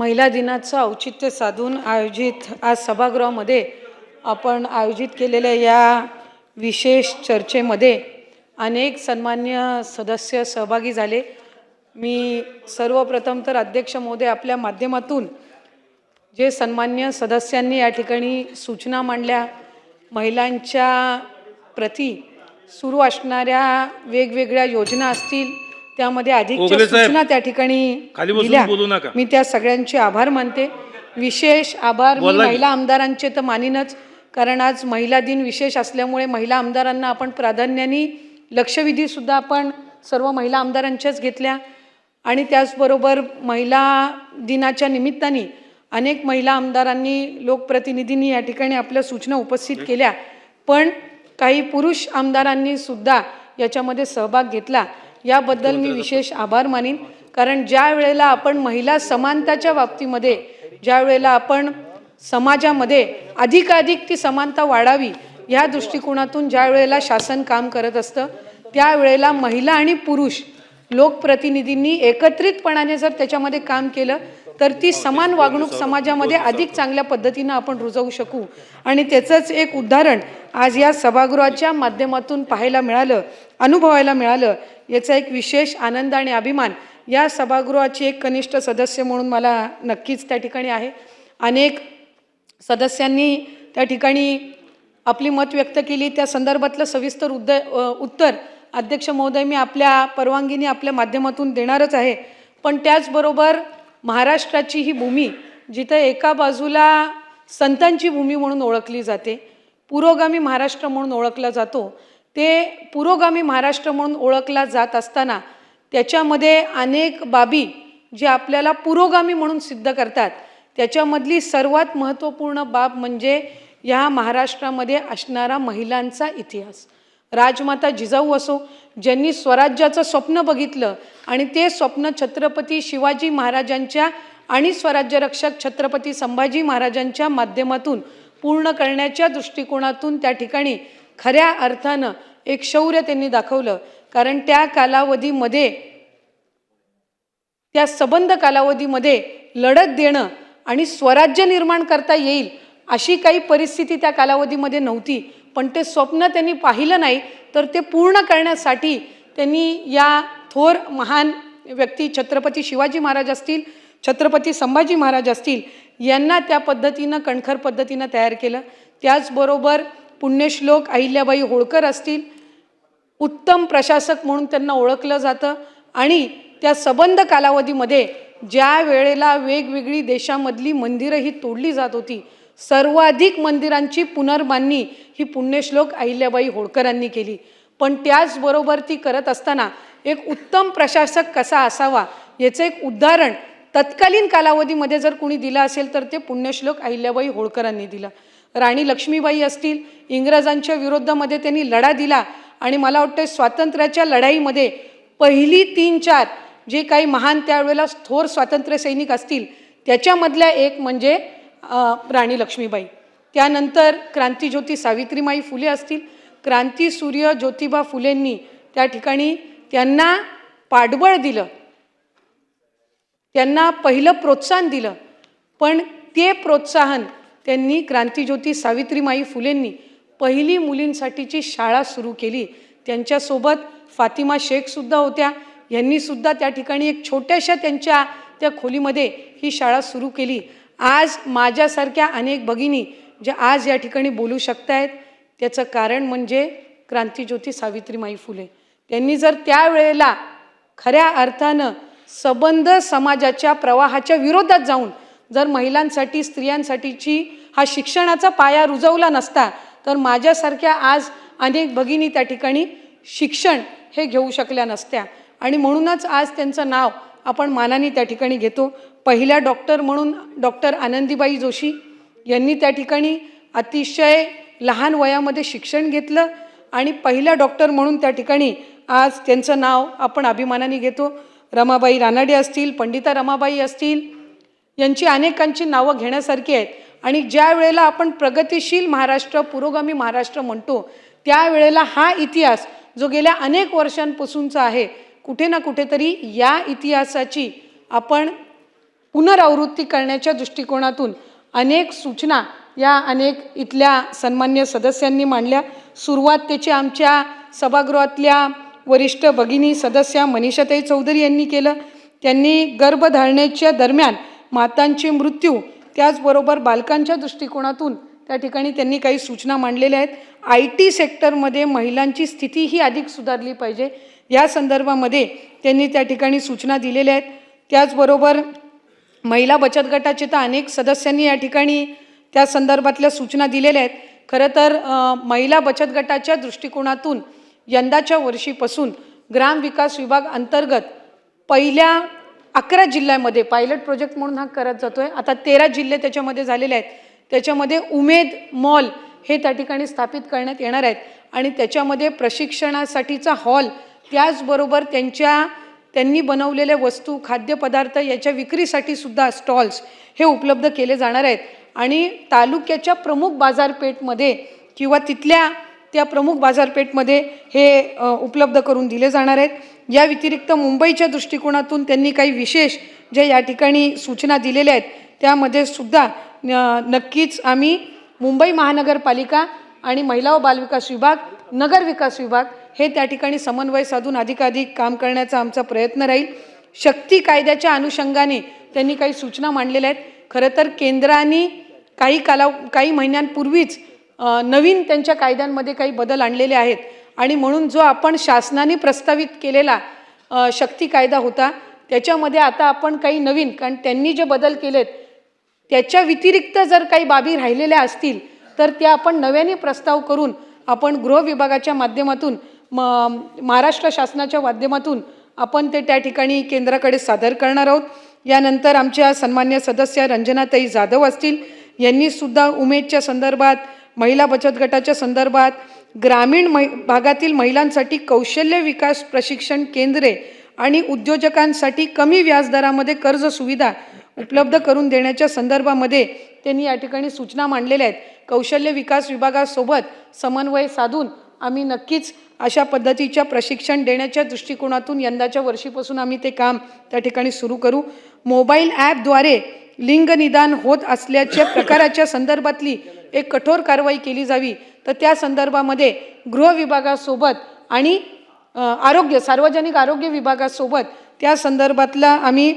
महिला दिनाचं औचित्य साधून आयोजित आज सभागृहामध्ये आपण आयोजित केलेल्या या विशेष चर्चेमध्ये अनेक सन्मान्य सदस्य सहभागी झाले। मी सर्वप्रथम तर अध्यक्ष महोदय आपल्या माध्यमातून जे सन्मान्य सदस्यांनी या ठिकाणी सूचना मांडल्या, महिलांच्या प्रति सुरू असणाऱ्या वेगवेगळ्या योजना असतील त्यामध्ये अधिकच्या सूचना त्या ठिकाणी दिल्या, मी त्या सगळ्यांचे आभार मानते। विशेष आभार मी महिला आमदारांचे तर मानिनच, कारण आज महिला दिन विशेष असल्यामुळे महिला आमदारांना आपण प्राधान्याने लक्षवेधी सुद्धा आपण सर्व महिला आमदारांच्याच घेतल्या आणि त्याचबरोबर महिला दिनाच्या निमित्ताने अनेक महिला आमदारांनी लोकप्रतिनिधींनी या ठिकाणी आपल्या सूचना उपस्थित केल्या, पण काही पुरुष आमदारांनी सुद्धा याच्यामध्ये सहभाग घेतला, याबद्दल मी विशेष आभार मानीन। कारण ज्या वेळेला आपण महिला समानताच्या बाबतीमध्ये ज्या वेळेला आपण समाजामध्ये अधिकाधिक ती समानता वाढावी या दृष्टिकोनातून ज्या वेळेला शासन काम करत असतं त्यावेळेला महिला आणि पुरुष लोकप्रतिनिधींनी एकत्रितपणाने जर त्याच्यामध्ये काम केलं तर ती समान वागणूक समाजामध्ये अधिक चांगल्या पद्धतीने आपण रुजवू शकू। आणि त्याचंच एक उदाहरण आज या सभागृहाच्या माध्यमातून पाहायला मिळालं, अनुभवायला मिळालं, याचा एक विशेष आनंद आणि अभिमान या सभागृहाचे एक कनिष्ठ सदस्य म्हणून मला नक्कीच त्या ठिकाणी आहे। अनेक सदस्यांनी त्या ठिकाणी आपली मत व्यक्त केली, त्या संदर्भातलं सविस्तर उत्तर अध्यक्ष महोदय मी आपल्या परवानगीने आपल्या माध्यमातून देणारच आहे। पण त्याचबरोबर महाराष्ट्राची ही भूमी जिथे एका बाजूला संतांची भूमी म्हणून ओळखली जाते, पुरोगामी महाराष्ट्र म्हणून ओळखला जातो, ते पुरोगामी महाराष्ट्र म्हणून ओळखला जात असताना त्याच्यामध्ये अनेक बाबी जे आपल्याला पुरोगामी म्हणून सिद्ध करतात, त्याच्यामधली सर्वात महत्त्वपूर्ण बाब म्हणजे या महाराष्ट्रामध्ये असणारा महिलांचा इतिहास। राजमाता जिजाऊ असो, ज्यांनी स्वराज्याचं स्वप्न बघितलं आणि ते स्वप्न छत्रपती शिवाजी महाराजांच्या आणि स्वराज्यरक्षक छत्रपती संभाजी महाराजांच्या माध्यमातून पूर्ण करण्याच्या दृष्टिकोनातून त्या ठिकाणी खऱ्या अर्थानं एक शौर्य त्यांनी दाखवलं। कारण त्या कालावधीमध्ये, त्या सबंध कालावधीमध्ये लढत देणं आणि स्वराज्य निर्माण करता येईल अशी काही परिस्थिती त्या कालावधीमध्ये नव्हती, पण ते स्वप्न त्यांनी पाहिलं नाही तर ते पूर्ण करण्यासाठी त्यांनी या थोर महान व्यक्ती छत्रपती शिवाजी महाराज असतील, छत्रपती संभाजी महाराज असतील, यांना त्या पद्धतीनं कणखर पद्धतीनं तयार केलं। त्याचबरोबर पुण्यश्लोक अहिल्याबाई होळकर असतील, उत्तम प्रशासक म्हणून त्यांना ओळखलं जातं आणि त्या सबंध कालावधीमध्ये ज्या वेळेला वेगवेगळी देशामधली मंदिरं ही तोडली जात होती, सर्वाधिक मंदिरांची पुनर्बांधणी ही पुण्यश्लोक अहिल्याबाई होळकरांनी केली। पण त्याचबरोबर ती करत असताना एक उत्तम प्रशासक कसा असावा याचं एक उदाहरण तत्कालीन कालावधीमध्ये जर कोणी दिलं असेल तर ते पुण्यश्लोक अहिल्याबाई होळकरांनी दिलं। राणी लक्ष्मीबाई असतील, इंग्रजांच्या विरोधामध्ये त्यांनी लढा दिला आणि मला वाटतं स्वातंत्र्याच्या लढाईमध्ये पहिली 3-4 जे काही महान त्यावेळेला थोर स्वातंत्र्य सैनिक असतील त्याच्यामधल्या एक म्हणजे राणी लक्ष्मीबाई। त्यानंतर क्रांतिज्योती सावित्रीमाई फुले असतील, क्रांतिसूर्य ज्योतिबा फुलेंनी त्या ठिकाणी त्यांना पाठबळ दिलं, त्यांना पहिलं प्रोत्साहन दिलं, पण ते प्रोत्साहन त्यांनी क्रांतिज्योती सावित्रीमाई फुलेंनी पहिली मुलींसाठीची शाळा सुरू केली। त्यांच्यासोबत फातिमा शेखसुद्धा होत्या, यांनीसुद्धा त्या ठिकाणी एक छोट्याशा त्यांच्या त्या खोलीमध्ये ही शाळा सुरू केली। आज माझ्यासारख्या अनेक भगिनी ज्या आज या ठिकाणी बोलू शकतायत त्याचं कारण म्हणजे क्रांतिज्योती सावित्रीमाई फुले। त्यांनी जर त्यावेळेला खऱ्या अर्थानं सबंध समाजाच्या प्रवाहाच्या विरोधात जाऊन जर महिलांसाठी स्त्रियांसाठीची हा शिक्षणाचा पाया रुजवला नसता तर माझ्यासारख्या आज अनेक भगिनी त्या ठिकाणी शिक्षण हे घेऊ शकल्या नसत्या आणि म्हणूनच आज त्यांचं नाव आपण मानाने त्या ठिकाणी घेतो। पहिल्या डॉक्टर म्हणून डॉक्टर आनंदीबाई जोशी यांनी त्या ठिकाणी अतिशय लहान वयामध्ये शिक्षण घेतलं आणि पहिल्या डॉक्टर म्हणून त्या ठिकाणी आज त्यांचं नाव आपण अभिमानाने घेतो। रमाबाई रानडे असतील, पंडिता रमाबाई असतील, यांची अनेकांची नावं घेण्यासारखी आहेत आणि ज्या वेळेला आपण प्रगतिशील महाराष्ट्र, पुरोगामी महाराष्ट्र म्हणतो त्यावेळेला हा इतिहास जो गेल्या अनेक वर्षांपासूनचा आहे, कुठे ना कुठेतरी या इतिहासाची आपण पुनरावृत्ती करण्याच्या दृष्टिकोनातून अनेक सूचना या अनेक इथल्या सन्मान्य सदस्यांनी मांडल्या। सुरुवात त्याची आमच्या सभागृहातल्या वरिष्ठ भगिनी सदस्य मनीषाताई चौधरी यांनी केलं। त्यांनी गर्भधारणेच्या दरम्यान मातांचे मृत्यू त्याचबरोबर बालकांच्या दृष्टिकोनातून त्या ठिकाणी त्यांनी काही सूचना मांडलेल्या आहेत। IT सेक्टरमध्ये महिलांची स्थिती ही अधिक सुधारली पाहिजे या संदर्भामध्ये त्यांनी त्या ठिकाणी सूचना दिलेल्या आहेत। त्याचबरोबर महिला बचत गटाचे तर अनेक सदस्यांनी या ठिकाणी त्या संदर्भातल्या सूचना दिलेल्या आहेत। खरं तर महिला बचत गटाच्या दृष्टिकोनातून यंदाच्या वर्षीपासून ग्रामविकास विभाग अंतर्गत पहिल्या 11 जिल्ह्यामध्ये पायलट प्रोजेक्ट म्हणून हा करत जातोय। आता 13 जिल्हे त्याच्यामध्ये झालेले आहेत। त्याच्यामध्ये उमेद मॉल हे त्या ठिकाणी स्थापित करण्यात येणार आहेत आणि त्याच्यामध्ये प्रशिक्षणासाठीचा हॉल त्याचबरोबर त्यांनी बनवलेल्या वस्तू खाद्यपदार्थ याच्या विक्रीसाठी सुद्धा स्टॉल्स हे उपलब्ध केले जाणार आहेत आणि तालुक्याच्या प्रमुख बाजारपेठमध्ये किंवा तिथल्या त्या प्रमुख बाजारपेठमध्ये हे उपलब्ध करून दिले जाणार आहेत। या व्यतिरिक्त मुंबईच्या दृष्टिकोनातून त्यांनी काही विशेष जे या ठिकाणी सूचना दिलेल्या आहेत त्यामध्ये सुद्धा नक्कीच आम्ही मुंबई महानगरपालिका आणि महिला व बालविकास विभाग नगर विकास विभाग हे त्या ठिकाणी समन्वय साधून अधिकाधिक काम करण्याचा आमचा प्रयत्न राहील। शक्ती कायद्याच्या अनुषंगाने त्यांनी काही सूचना मांडलेल्या आहेत। खरं तर केंद्राने काही महिन्यांपूर्वीच नवीन त्यांच्या कायद्यांमध्ये काही बदल आणलेले आहेत आणि म्हणून जो आपण शासनाने प्रस्तावित केलेला शक्ती कायदा होता त्याच्यामध्ये आता आपण काही नवीन कारण त्यांनी जे बदल केलेत त्याच्या व्यतिरिक्त जर काही बाबी राहिलेल्या असतील तर त्या आपण नव्याने प्रस्ताव करून आपण गृह विभागाच्या माध्यमातून महाराष्ट्र शासनाच्या माध्यमातून आपण ते त्या ठिकाणी केंद्राकडे सादर करणार आहोत। यानंतर आमच्या सन्मान्य सदस्य रंजनाताई जाधव असतील यांनी सुद्धा उमेदच्या संदर्भात महिला बचत गटाच्या संदर्भात ग्रामीण भागातील महिलांसाठी कौशल्य विकास प्रशिक्षण केंद्रे आणि उद्योजकांसाठी कमी व्याजदरामध्ये कर्ज सुविधा उपलब्ध करून देण्याच्या संदर्भामध्ये त्यांनी या ठिकाणी सूचना मांडलेल्या आहेत। कौशल्य विकास विभागासोबत समन्वय साधून आम्ही नक्कीच अशा पद्धतीच्या प्रशिक्षण देण्याच्या दृष्टिकोनातून यंदाच्या वर्षीपासून आम्ही ते काम त्या ठिकाणी सुरू करू। मोबाईल ॲपद्वारे लिंग निदान होत असल्याच्या प्रकाराच्या संदर्भातली एक कठोर कारवाई केली जावी तर त्या संदर्भामध्ये गृह विभागासोबत आणि सार्वजनिक आरोग्य विभागासोबत त्या संदर्भातला आम्ही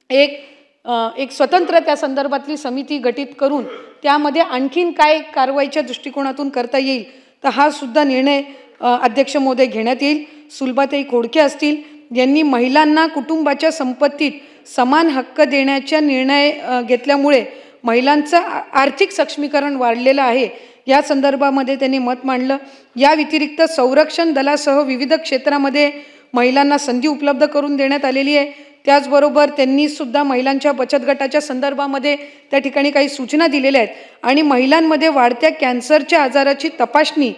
एक स्वतंत्र त्या संदर्भातली समिती गठीत करून त्यामध्ये आणखीन काय कारवाईच्या दृष्टिकोनातून करता येईल तर हा सुद्धा निर्णय अध्यक्ष महोदय घेण्यात येईल। सुलभाताई खोडके असतील यांनी महिलांना कुटुंबाच्या संपत्तीत समान हक्क देण्याचा निर्णय घेतल्यामुळे महिलांचं आर्थिक सक्षमीकरण वाढलेलं आहे या संदर्भामध्ये त्यांनी मत मांडलं। या व्यतिरिक्त संरक्षण दलासह विविध क्षेत्रामध्ये महिलांना संधी उपलब्ध करून देण्यात आलेली आहे। त्याचबरोबर त्यांनी सुद्धा महिलांच्या बचत गटाच्या संदर्भामध्ये त्या ठिकाणी काही सूचना दिलेल्या आहेत आणि महिलांमध्ये वाढत्या कॅन्सरच्या आजाराची तपासणी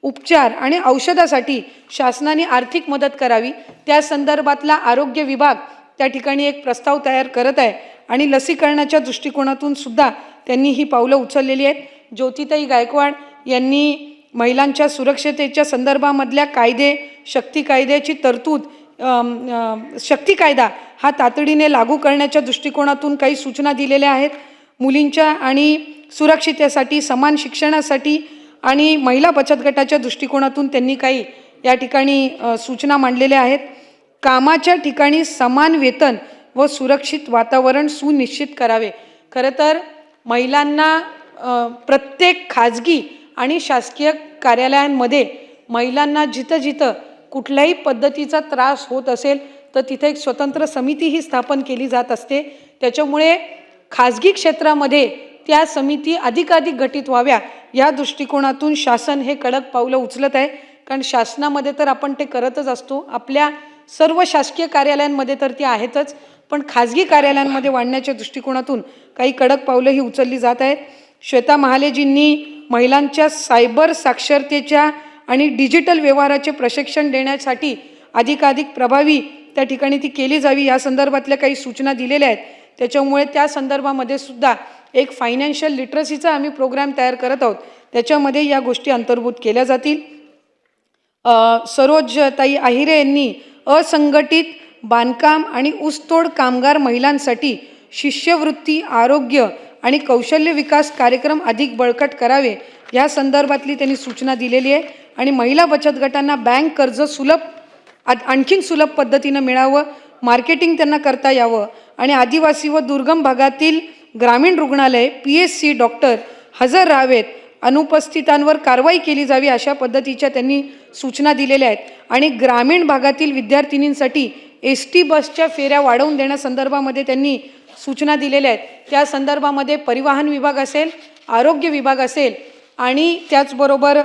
उपचार आणि औषधासाठी शासनाने आर्थिक मदत करावी त्या संदर्भातला आरोग्य विभाग त्या ठिकाणी एक प्रस्ताव तयार करत आहे आणि लसीकरणाच्या दृष्टिकोनातून सुद्धा त्यांनी ही पावलं उचललेली आहेत। ज्योतिताई गायकवाड यांनी महिलांच्या सुरक्षतेच्या संदर्भामधल्या कायदे शक्ती कायद्याची तरतूद शक्ती कायदा हा तातडीने लागू करण्याच्या दृष्टिकोनातून काही सूचना दिलेल्या आहेत। मुलींच्या आणि सुरक्षिततेसाठी समान शिक्षणासाठी आणि महिला बचत गटाच्या दृष्टिकोनातून त्यांनी काही या ठिकाणी सूचना मांडलेल्या आहेत। कामाच्या ठिकाणी समान वेतन व सुरक्षित वातावरण सुनिश्चित करावे। खरं तर महिलांना प्रत्येक खाजगी आणि शासकीय कार्यालयांमध्ये महिलांना जिथं कुठल्याही पद्धतीचा त्रास होत असेल तर तिथे एक स्वतंत्र समिती ही स्थापन केली जात असते। त्याच्यामुळे खाजगी क्षेत्रामध्ये त्या समिती अधिकाधिक गठीत व्हाव्या या दृष्टिकोनातून शासन हे कडक पावलं उचलत आहे। कारण शासनामध्ये तर आपण ते करतच असतो, आपल्या सर्व शासकीय कार्यालयांमध्ये तर ती आहेतच, पण खाजगी कार्यालयांमध्ये वाढण्याच्या दृष्टिकोनातून काही कडक पावलं ही उचलली जात आहेत। श्वेता महालेजींनी महिलांच्या सायबर साक्षरतेच्या आणि डिजिटल व्यवहाराचे प्रशिक्षण देण्यासाठी अधिकाधिक प्रभावी त्या ठिकाणी ती केली जावी या संदर्भातल्या काही सूचना दिलेल्या आहेत। त्याच्यामुळे त्या संदर्भामध्ये सुद्धा एक फायनान्शियल लिटरसीचा आम्ही प्रोग्राम तयार करत आहोत, त्याच्यामध्ये या गोष्टी अंतर्भूत केल्या जातील। सरोजताई आहिरे यांनी असंघटित बांधकाम आणि ऊसतोड कामगार महिलांसाठी शिष्यवृत्ती, आरोग्य आणि कौशल्य विकास कार्यक्रम अधिक बळकट करावे या संदर्भातली त्यांनी सूचना दिलेली आहे. आणि महिला बचत गटांना बँक कर्ज आणखीन सुलभ पद्धतीनं मिळावं, मार्केटिंग त्यांना करता यावं आणि आदिवासी व दुर्गम भागातील ग्रामीण रुग्णालय PSC डॉक्टर हजर राहावेत, अनुपस्थितांवर कारवाई केली जावी अशा पद्धतीच्या त्यांनी सूचना दिलेल्या आहेत. आणि ग्रामीण भागातील विद्यार्थिनींसाठी ST बसच्या फेऱ्या वाढवून देण्यासंदर्भामध्ये त्यांनी सूचना दिलेल्या आहेत. त्या संदर्भामध्ये परिवहन विभाग असेल, आरोग्य विभाग असेल आणि त्याचबरोबर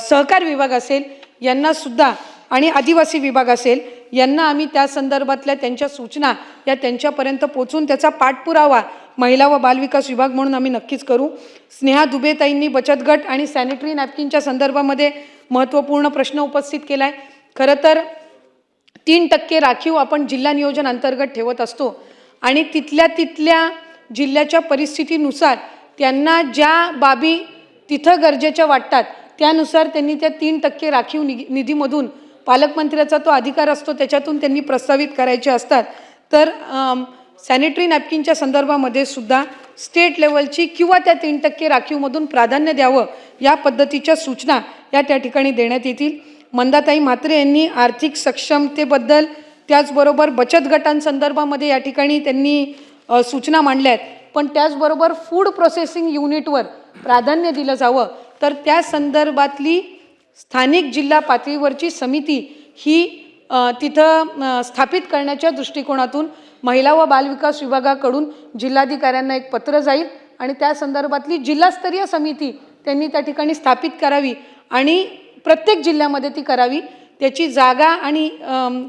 सहकार विभाग असेल यांनासुद्धा आणि आदिवासी विभाग असेल यांना आम्ही त्या संदर्भातल्या त्यांच्या सूचना या त्यांच्यापर्यंत पोचून त्याचा पाठपुरावा महिला व बालविकास विभाग म्हणून आम्ही नक्कीच करू. स्नेहा दुबेताईंनी बचत गट आणि सॅनिटरी नॅपकिनच्या संदर्भामध्ये महत्त्वपूर्ण प्रश्न उपस्थित केला आहे. खरं तर 3% राखीव आपण जिल्हा नियोजन अंतर्गत ठेवत असतो आणि तिथल्या जिल्ह्याच्या परिस्थितीनुसार त्यांना ज्या बाबी तिथं गरजेच्या वाटतात त्यानुसार त्यांनी त्या 3% राखीव निधीमधून पालकमंत्र्याचा तो अधिकार असतो त्याच्यातून त्यांनी प्रस्तावित करायचे असतात. तर सॅनिटरी नॅपकिनच्या संदर्भामध्ये सुद्धा स्टेट लेवलची किंवा त्या 3% राखीवमधून प्राधान्य द्यावं या पद्धतीच्या सूचना या त्या ठिकाणी देण्यात येतील. मंदाताई म्हात्रे यांनी आर्थिक सक्षमतेबद्दल त्याचबरोबर बचत गटांसंदर्भामध्ये या ठिकाणी त्यांनी सूचना मांडल्या आहेत. पण त्याचबरोबर फूड प्रोसेसिंग युनिटवर प्राधान्य दिलं जावं. तर त्या संदर्भातली स्थानिक जिल्हा पातळीवरची समिती ही तिथं स्थापित करण्याच्या दृष्टिकोनातून महिला व बालविकास विभागाकडून जिल्हाधिकाऱ्यांना एक पत्र जाईल आणि त्या संदर्भातली जिल्हास्तरीय समिती त्यांनी त्या ठिकाणी स्थापित करावी आणि प्रत्येक जिल्ह्यामध्ये ती करावी. त्याची जागा आणि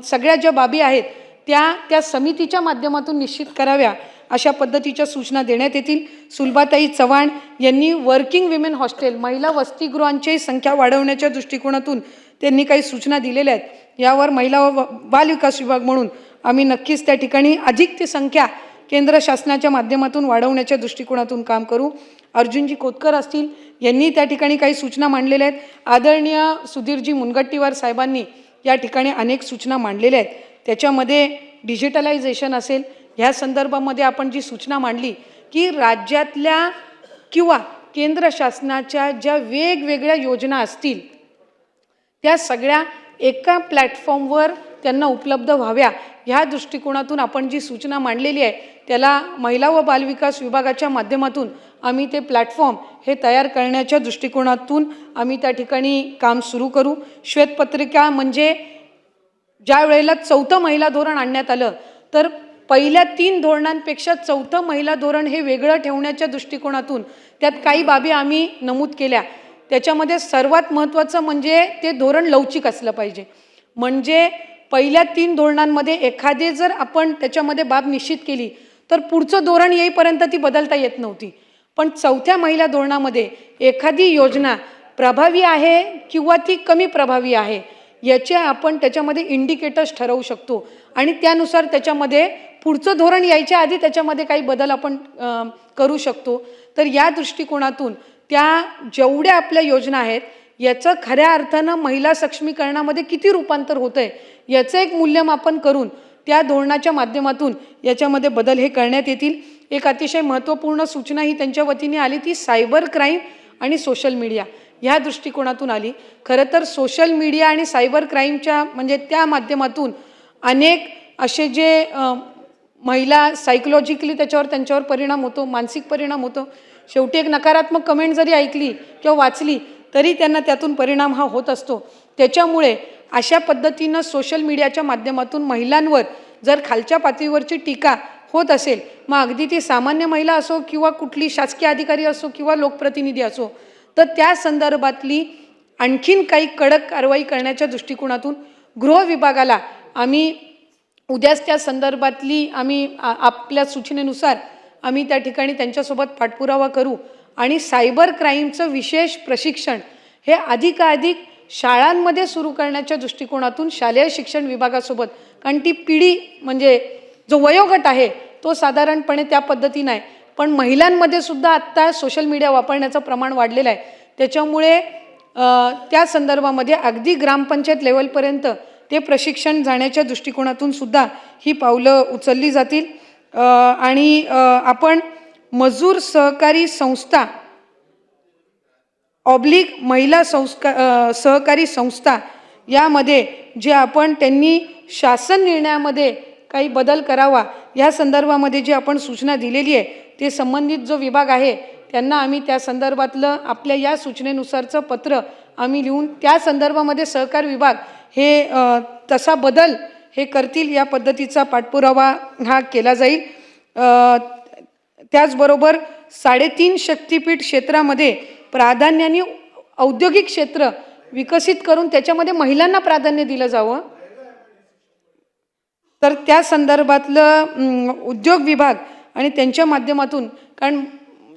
सगळ्या ज्या बाबी आहेत त्या समितीच्या माध्यमातून निश्चित कराव्या अशा पद्धतीच्या सूचना देण्यात येतील. सुलभाताई चव्हाण यांनी वर्किंग विमेन हॉस्टेल महिला वसतिगृहांची संख्या वाढवण्याच्या दृष्टिकोनातून त्यांनी काही सूचना दिलेल्या आहेत. यावर महिला व बालविकास विभाग म्हणून आम्ही नक्कीच त्या ठिकाणी अधिक ती संख्या केंद्र शासनाच्या माध्यमातून वाढवण्याच्या दृष्टिकोनातून काम करू. अर्जुनजी खोतकर असतील यांनी त्या ठिकाणी काही सूचना मांडलेल्या आहेत. आदरणीय सुधीरजी मुनगट्टीवार साहेबांनी या ठिकाणी अनेक सूचना मांडलेल्या आहेत. त्याच्यामध्ये डिजिटलायझेशन असेल ह्या संदर्भामध्ये आपण जी सूचना मांडली की राज्यातल्या किंवा केंद्र शासनाच्या ज्या वेगवेगळ्या योजना असतील त्या सगळ्या एका प्लॅटफॉर्मवर त्यांना उपलब्ध व्हाव्या ह्या दृष्टिकोनातून आपण जी सूचना मांडलेली आहे त्याला महिला व बालविकास विभागाच्या माध्यमातून आम्ही ते प्लॅटफॉर्म हे तयार करण्याच्या दृष्टिकोनातून आम्ही त्या ठिकाणी काम सुरू करू. श्वेतपत्रिका म्हणजे ज्या वेळेला 4थं महिला धोरण आणण्यात आलं तर पहिल्या 3 धोरणांपेक्षा 4थं महिला धोरण हे वेगळं ठेवण्याच्या दृष्टिकोनातून त्यात काही बाबी आम्ही नमूद केल्या. त्याच्यामध्ये सर्वात महत्त्वाचं म्हणजे ते धोरण लवचिक असलं पाहिजे. म्हणजे पहिल्या 3 धोरणांमध्ये एखादे जर आपण त्याच्यामध्ये बाब निश्चित केली तर पुढचं धोरण येईपर्यंत ती बदलता येत नव्हती. पण 4थ्या महिला धोरणामध्ये एखादी योजना प्रभावी आहे किंवा ती कमी प्रभावी आहे याचे आपण त्याच्यामध्ये इंडिकेटर्स ठरवू शकतो आणि त्यानुसार त्याच्यामध्ये पुढचं धोरण यायच्या आधी त्याच्यामध्ये काही बदल आपण करू शकतो. तर या दृष्टिकोनातून त्या जेवढ्या आपल्या योजना आहेत याचं खऱ्या अर्थानं महिला सक्षमीकरणामध्ये किती रूपांतर होतंय याचं एक मूल्यमापन करून त्या धोरणाच्या माध्यमातून याच्यामध्ये बदल हे करण्यात येतील. एक अतिशय महत्त्वपूर्ण सूचना ही त्यांच्या वतीने आली ती सायबर क्राईम आणि सोशल मीडिया ह्या दृष्टिकोनातून आली. खरं तर सोशल मीडिया आणि सायबर क्राईमच्या म्हणजे त्या माध्यमातून अनेक असे जे महिला सायकोलॉजिकली त्यांच्यावर परिणाम होतो, मानसिक परिणाम होतो. शेवटी एक नकारात्मक कमेंट जरी ऐकली किंवा वाचली तरी त्यांना त्यातून परिणाम हा होत असतो. त्याच्यामुळे अशा पद्धतीनं सोशल मीडियाच्या माध्यमातून महिलांवर जर खालच्या पातळीवरची टीका होत असेल मग अगदी ती सामान्य महिला असो किंवा कुठली शासकीय अधिकारी असो किंवा लोकप्रतिनिधी असो तर त्या संदर्भातली आणखीन काही कडक कारवाई करण्याच्या दृष्टिकोनातून गृह विभागाला आम्ही उद्याच त्या संदर्भातली आम्ही आपल्या सूचनेनुसार आम्ही त्या ठिकाणी त्यांच्यासोबत पाठपुरावा करू आणि सायबर क्राईमचं विशेष प्रशिक्षण हे अधिकाधिक शाळांमध्ये सुरू करण्याच्या दृष्टिकोनातून शालेय शिक्षण विभागासोबत कारण ती पिढी म्हणजे जो वयोगट आहे तो साधारणपणे त्या पद्धतीने आहे. पण महिलांमध्ये सुद्धा आत्ता सोशल मीडिया वापरण्याचं प्रमाण वाढलेलं आहे. त्याच्यामुळे त्या संदर्भामध्ये अगदी ग्रामपंचायत लेवलपर्यंत ते प्रशिक्षण जाण्याच्या दृष्टिकोनातून सुद्धा ही पावलं उचलली जातील. आणि आपण मजूर सहकारी संस्था ऑब्लिक महिला सहकारी संस्था यामध्ये जे आपण त्यांनी शासन निर्णयामध्ये काही बदल करावा या संदर्भामध्ये जी आपण सूचना दिलेली आहे ते संबंधित जो विभाग आहे त्यांना आम्ही त्या संदर्भातलं आपल्या या सूचनेनुसारचं पत्र आम्ही लिहून त्या संदर्भामध्ये सहकार विभाग हे तसा बदल हे करतील या पद्धतीचा पाठपुरावा हा केला जाईल। त्याचबरोबर 3.5 शक्तिपीठ क्षेत्रामध्ये प्राधान्याने औद्योगिक क्षेत्र विकसित करून त्याच्यामध्ये महिलांना प्राधान्य दिलं जावं, तर त्या संदर्भातलं उद्योग विभाग आणि त्यांच्या माध्यमातून, कारण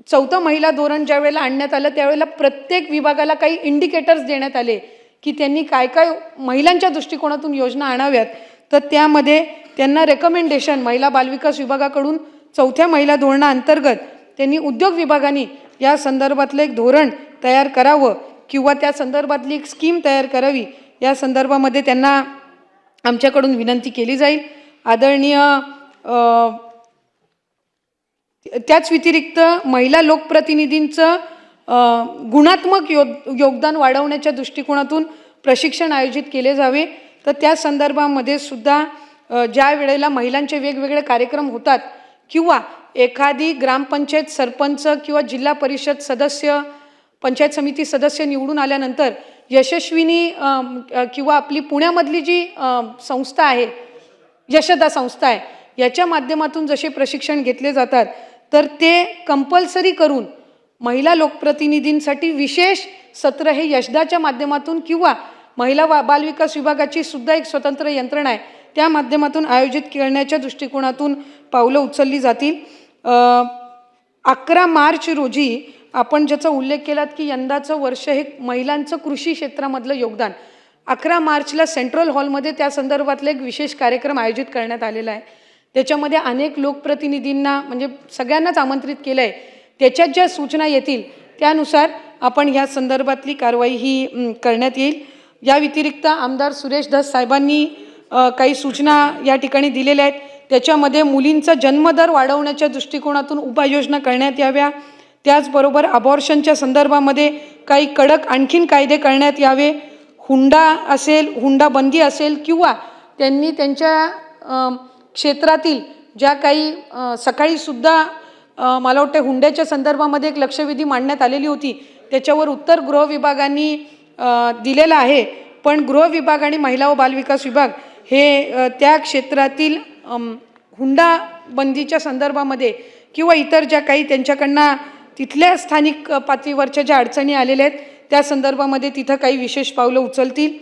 4थं महिला धोरण ज्या वेळेला आणण्यात आलं त्यावेळेला प्रत्येक विभागाला काही इंडिकेटर्स देण्यात आले की त्यांनी काय काय महिलांच्या दृष्टिकोनातून योजना आणाव्यात, तर त्यामध्ये त्यांना रेकमेंडेशन महिला बालविकास विभागाकडून 4थ्या महिला धोरणाअंतर्गत त्यांनी उद्योग विभागाने या संदर्भातलं एक धोरण तयार करावं किंवा त्या संदर्भातली एक स्कीम तयार करावी या संदर्भामध्ये त्यांना आमच्याकडून विनंती केली जाईल। आदरणीय त्याच व्यतिरिक्त महिला लोकप्रतिनिधींचं गुणात्मक योगदान वाढवण्याच्या दृष्टिकोनातून प्रशिक्षण आयोजित केले जावे, तर त्या संदर्भामध्ये सुद्धा ज्या वेळेला महिलांचे वेगवेगळे कार्यक्रम होतात किंवा एखादी ग्रामपंचायत सरपंच किंवा जिल्हा परिषद सदस्य पंचायत समिती सदस्य निवडून आल्यानंतर यशस्विनी किंवा आपली पुण्यामधली जी संस्था आहे यशदा संस्था आहे याच्या माध्यमातून जसे प्रशिक्षण घेतले जातात तर ते कंपल्सरी करून महिला लोकप्रतिनिधींसाठी विशेष सत्र हे यशदाच्या माध्यमातून किंवा महिला बालविकास विभागाची सुद्धा एक स्वतंत्र यंत्रणा आहे त्या माध्यमातून आयोजित करण्याच्या दृष्टिकोनातून पावलं उचलली जातील। 11 मार्च रोजी आपण ज्याचा उल्लेख केलात की यंदाचं वर्ष हे महिलांचं कृषी क्षेत्रामधलं योगदान, 11 मार्चला सेंट्रल हॉलमध्ये त्या संदर्भातला एक विशेष कार्यक्रम आयोजित करण्यात आलेला आहे। त्याच्यामध्ये अनेक लोकप्रतिनिधींना म्हणजे सगळ्यांनाच आमंत्रित केलं आहे। त्याच्यात ज्या सूचना येतील त्यानुसार आपण ह्या संदर्भातली कारवाई ही करण्यात येईल। या व्यतिरिक्त आमदार सुरेश धस साहेबांनी काही सूचना या ठिकाणी दिलेल्या आहेत। त्याच्यामध्ये मुलींचा जन्मदर वाढवण्याच्या दृष्टिकोनातून उपाययोजना करण्यात याव्या, त्याचबरोबर अबॉर्शनच्या संदर्भामध्ये काही कडक आणखीन कायदे करण्यात यावे, हुंडा असेल हुंडाबंदी असेल किंवा त्यांनी त्यांच्या क्षेत्रातील ज्या काही सकाळीसुद्धा मला वाटतं हुंड्याच्या संदर्भामध्ये एक लक्षवेधी मांडण्यात आलेली होती त्याच्यावर उत्तर गृह विभागाने दिलेलं आहे, पण गृह विभाग आणि महिला व बालविकास विभाग हे त्या क्षेत्रातील हुंडाबंदीच्या संदर्भामध्ये किंवा इतर ज्या काही त्यांच्याकडनं तिथल्या स्थानिक पातळीवरच्या ज्या अडचणी आलेल्या आहेत त्या संदर्भामध्ये तिथं काही विशेष पावलं उचलतील।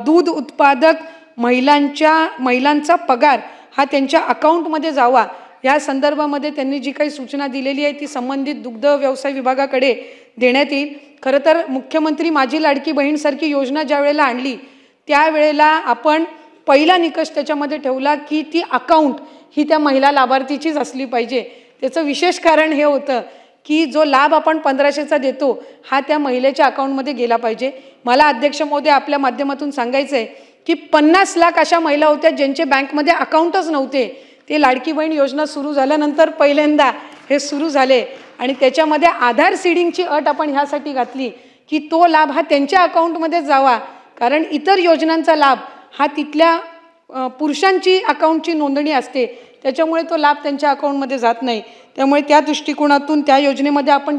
दूध उत्पादक महिलांचा पगार हा त्यांच्या अकाउंटमध्ये जावा या संदर्भामध्ये त्यांनी जी काही सूचना दिलेली आहे ती संबंधित दुग्ध व्यवसाय विभागाकडे देण्यात येईल। खरं तर मुख्यमंत्री माझी लाडकी बहीणसारखी योजना ज्या वेळेला आणली त्यावेळेला आपण पहिला निकष त्याच्यामध्ये ठेवला की ती अकाउंट ही त्या महिला लाभार्थीचीच असली पाहिजे। त्याचं विशेश कारण हे होतं की जो लाभ आपण 1500चा देतो हा त्या महिलेच्या अकाउंटमध्ये गेला पाहिजे। मला अध्यक्ष महोदय आपल्या माध्यमातून सांगायचं आहे की 50 लाख अशा महिला होत्या ज्यांचे बँकमध्ये अकाउंटच नव्हते, ते लाडकी बहीण योजना सुरू झाल्यानंतर पहिल्यांदा हे सुरू झाले आणि त्याच्यामध्ये आधार सीडिंगची अट आपण ह्यासाठी घातली की तो लाभ हा त्यांच्या अकाउंटमध्ये जावा, कारण इतर योजनांचा लाभ हा तिथल्या पुरुषांची अकाउंटची नोंदणी असते त्याच्यामुळे तो लाभ त्यांच्या अकाउंटमध्ये जात नाही। त्यामुळे त्या दृष्टिकोनातून त्या योजनेमध्ये आपण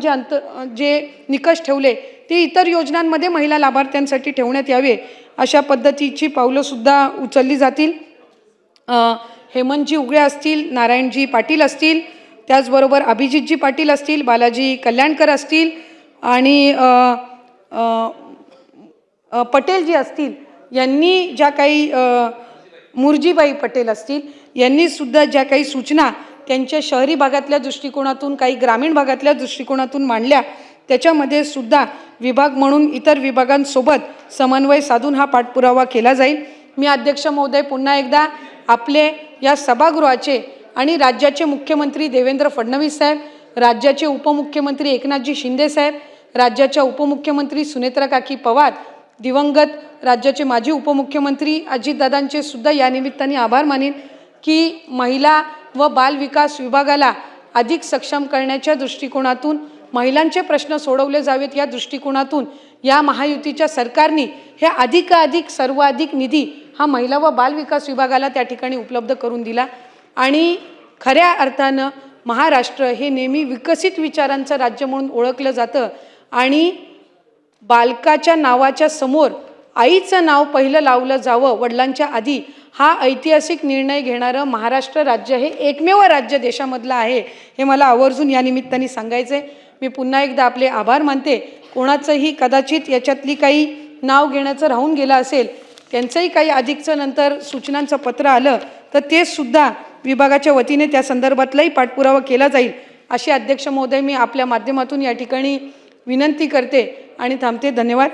जे निकष ठेवले ते इतर योजनांमध्ये महिला लाभार्थ्यांसाठी ठेवण्यात यावे अशा पद्धतीची पावलंसुद्धा उचलली जातील। हेमंतजी उगळे असतील, नारायणजी पाटील असतील, त्याचबरोबर अभिजितजी पाटील असतील, बालाजी कल्याणकर असतील आणि पटेलजी असतील, यांनी ज्या काही मुरजीबाई पटेल असतील यांनी सुद्धा ज्या काही सूचना त्यांच्या शहरी भागातल्या दृष्टिकोनातून काही ग्रामीण भागातल्या दृष्टिकोनातून मांडल्या त्याच्यामध्ये सुद्धा विभाग म्हणून इतर विभागांसोबत समन्वय साधून हा पाठपुरावा केला जाईल। मी अध्यक्ष महोदय पुन्हा एकदा आपले या सभागृहाचे आणि राज्याचे मुख्यमंत्री देवेंद्र फडणवीस साहेब, राज्याचे उपमुख्यमंत्री एकनाथजी शिंदे साहेब, राज्याच्या उपमुख्यमंत्री सुनेत्रा काकी पवार, दिवंगत राज्याचे माजी उपमुख्यमंत्री अजितदादांचे सुद्धा या निमित्ताने आभार मानेन की महिला व बाल विकास विभागाला अधिक सक्षम करण्याच्या दृष्टिकोनातून, महिलांचे प्रश्न सोडवले जावेत या दृष्टिकोनातून या महायुतीच्या सरकारने हे अधिकाधिक सर्वाधिक निधी हा महिला व बाल विकास विभागाला त्या ठिकाणी उपलब्ध करून दिला। आणि खऱ्या अर्थानं महाराष्ट्र हे नेहमी विकसित विचारांचं राज्य म्हणून ओळखलं जातं आणि बालकाच्या नावाच्या समोर आईचं नाव पहिलं लावलं जावं वडिलांच्या आधी, हा ऐतिहासिक निर्णय घेणारं महाराष्ट्र राज्य हे एकमेव राज्य देशामधलं आहे, हे मला आवर्जून या निमित्ताने सांगायचं आहे। मी पुन्हा एकदा आपले आभार मानते। कोणाचंही कदाचित याच्यातली काही नाव घेण्याचं राहून गेलं असेल, त्यांचंही काही अधिकचं नंतर सूचनांचं पत्र आलं तर ते सुद्धा विभागाच्या वतीने त्या संदर्भातलाही पाठपुरावा केला जाईल, अशी अध्यक्ष महोदय मी आपल्या माध्यमातून या ठिकाणी विनंती करते आणि थांबते। धन्यवाद।